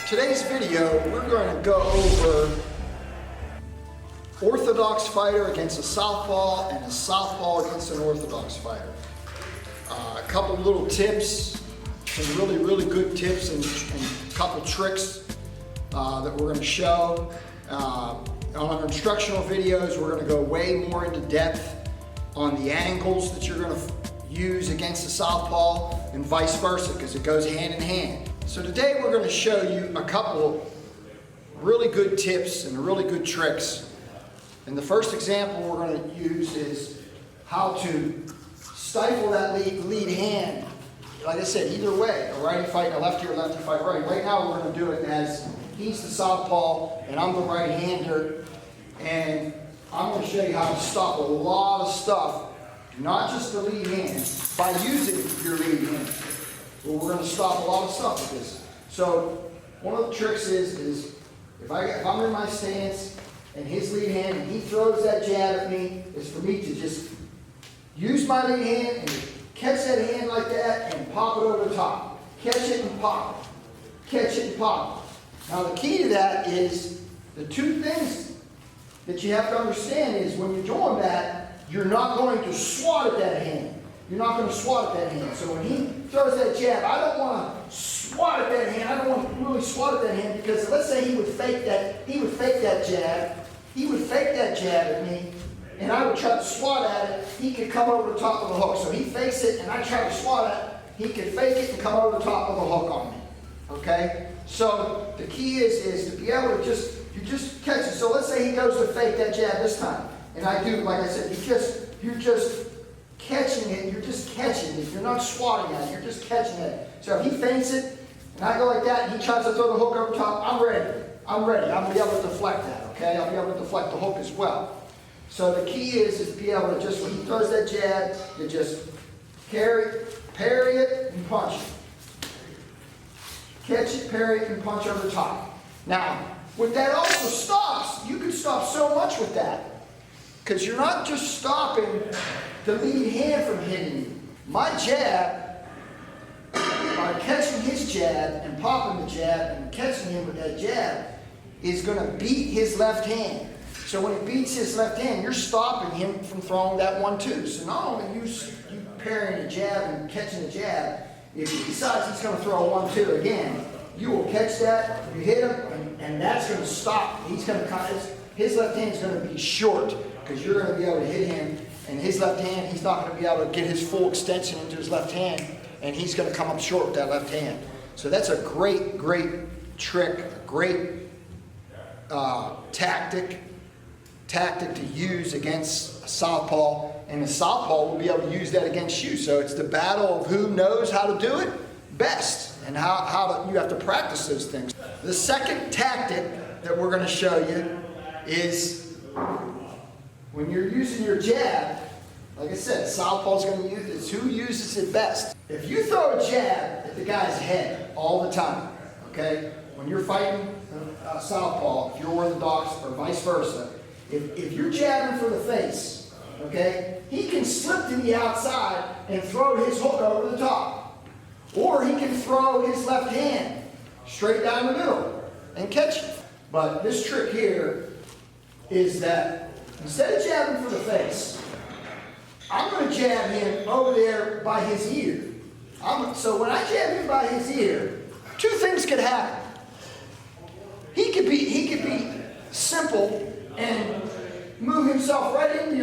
Today's video, we're going to go over Orthodox fighter against a Southpaw and a Southpaw against an Orthodox fighter. A couple little tips, some really good tips and a couple tricks that we're going to show. On our instructional videos, we're going to go way more into depth on the angles that you're going to use against the Southpaw and vice versa, because it goes hand in hand. So today we're going to show you a couple really good tips and really good tricks. And the first example we're going to use is how to stifle that lead hand. Like I said, either way, a righty fight, a lefty, or lefty fight right. Right now we're going to do it as he's the Southpaw and I'm the right-hander. And I'm going to show you how to stop a lot of stuff, not just the lead hand, by using your lead hand. Well, we're going to stop a lot of stuff with this. So one of the tricks is if I'm in my stance and his lead hand and he throws that jab at me, is for me to just use my lead hand and catch that hand like that and pop it over the top. Catch it and pop it. Catch it and pop it. Now the key to that is the two things that you have to understand is when you're doing that, you're not going to swat at that hand. You're not going to swat at that hand. So when he throws that jab, I don't want to swat at that hand. I don't want to really swat at that hand, because let's say he would fake that jab. He would fake that jab at me, and I would try to swat at it. He could come over the top of the hook. So he fakes it, and I try to swat at it. He could fake it and come over the top of the hook on me. Okay? So the key is to be able to just catch it. So let's say he goes to fake that jab this time, and I do, like I said, you're just catching it, you're just catching it. You're not swatting at it, you're just catching it. So if he feints it, and I go like that, and he tries to throw the hook over top, I'm ready. I'm ready. I'm going to be able to deflect that, okay? I'll be able to deflect the hook as well. So the key is to be able to just, when he throws that jab, you just parry it, and punch it. Catch it, parry it, and punch over the top. Now, what that also stops, you can stop so much with that, because you're not just stopping the lead hand from hitting you. My jab, by catching his jab and popping the jab and catching him with that jab, is going to beat his left hand. So when it beats his left hand, you're stopping him from throwing that 1-2. So not only you parrying a jab and catching a jab, if he decides he's going to throw a 1-2 again, you will catch that, you hit him, and that's going to stop. He's going to his left hand is going to be short, because you're going to be able to hit him, and his left hand, he's not going to be able to get his full extension into his left hand, and he's going to come up short with that left hand. So that's a great trick, a great tactic to use against a Southpaw, and the Southpaw will be able to use that against you. So it's the battle of who knows how to do it best, and how you have to practice those things. The second tactic that we're going to show you is when you're using your jab. Like I said, Southpaw's going to use this. Who uses it best? If you throw a jab at the guy's head all the time, okay, when you're fighting Southpaw, if you're Orthodox or vice versa, if you're jabbing for the face, okay, he can slip to the outside and throw his hook over the top. Or he can throw his left hand straight down the middle and catch it. But this trick here is that instead of jabbing for the face, I'm going to jab him over there by his ear. So when I jab him by his ear, two things could happen. He could be simple and move himself right in,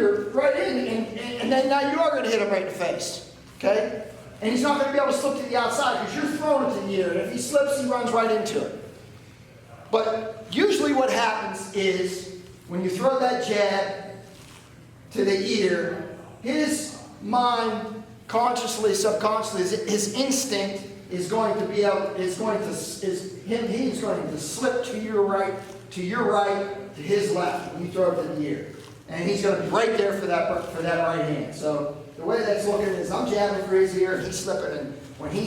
and then now you are going to hit him right in the face. Okay? And he's not going to be able to slip to the outside, because you're throwing it to the ear, and if he slips, he runs right into it. But usually what happens is when you throw that jab to the ear, his mind, consciously, subconsciously, his instinct is going to be able, he's going to slip to your right, to his left when you throw it to the ear. And he's going to be right there for that right hand. So the way that's looking is I'm jabbing for his ear and he's slipping, and when he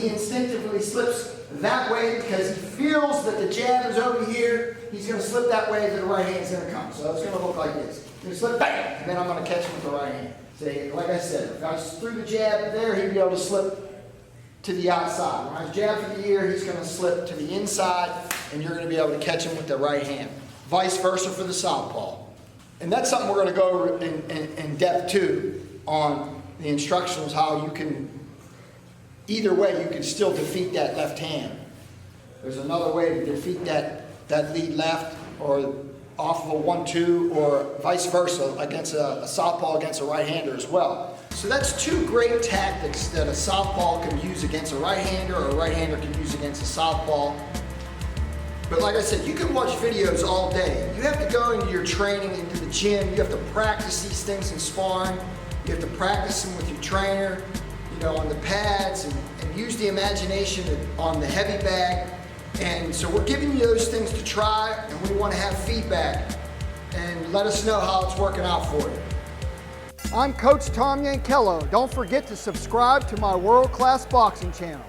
instinctively slips that way because he feels that the jab is over here, he's going to slip that way that the right hand's going to come. So it's going to look like this. He's going to slip, bang, and then I'm going to catch him with the right hand. See, like I said, if I threw the jab there, he'd be able to slip to the outside. When I jab for the ear, he's going to slip to the inside, and you're going to be able to catch him with the right hand. Vice versa for the southpaw. And that's something we're going to go in depth too on the instructions, how you can, either way, you can still defeat that left hand. There's another way to defeat that lead left, or off of a 1-2, or vice versa against a southpaw against a right-hander as well. So that's two great tactics that a southpaw can use against a right-hander, or a right-hander can use against a southpaw. But like I said, you can watch videos all day. You have to go into your training, into the gym. You have to practice these things in sparring. You have to practice them with your trainer, you know, on the pads, and use the imagination on the heavy bag. And so we're giving you those things to try, and we want to have feedback and let us know how it's working out for you. I'm Coach Tom Yankello. Don't forget to subscribe to my world-class boxing channel.